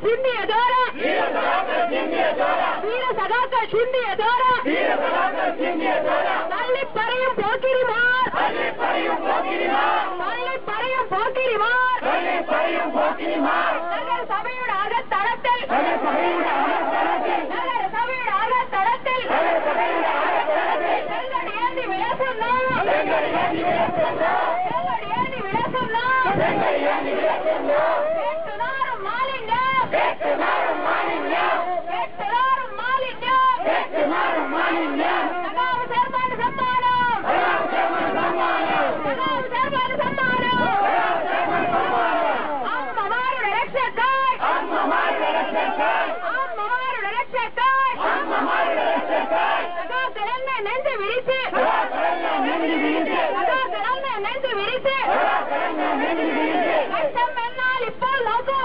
ചിന്തിയ ചോര വീരസഖാക്കൾ ചിന്തിയ ചോര തള്ളിപ്പറയും പോക്കിരിമാർ നഗരസഭയുടെ അകത്തളത്തിൽ ചെങ്കടിയേന്തി വിളസുന്ന കേട്ടുനാറും മാലിന്യം സഖാവ് ചെയർമാന് സമ്മാനം അമ്മമാരുടെ രക്ഷക്കായി സഖാക്കളെന്നെ നെഞ്ചു വിരിച്ച് കഷ്ടം എന്നാൽ ഇപ്പോൾ നോക്കൂ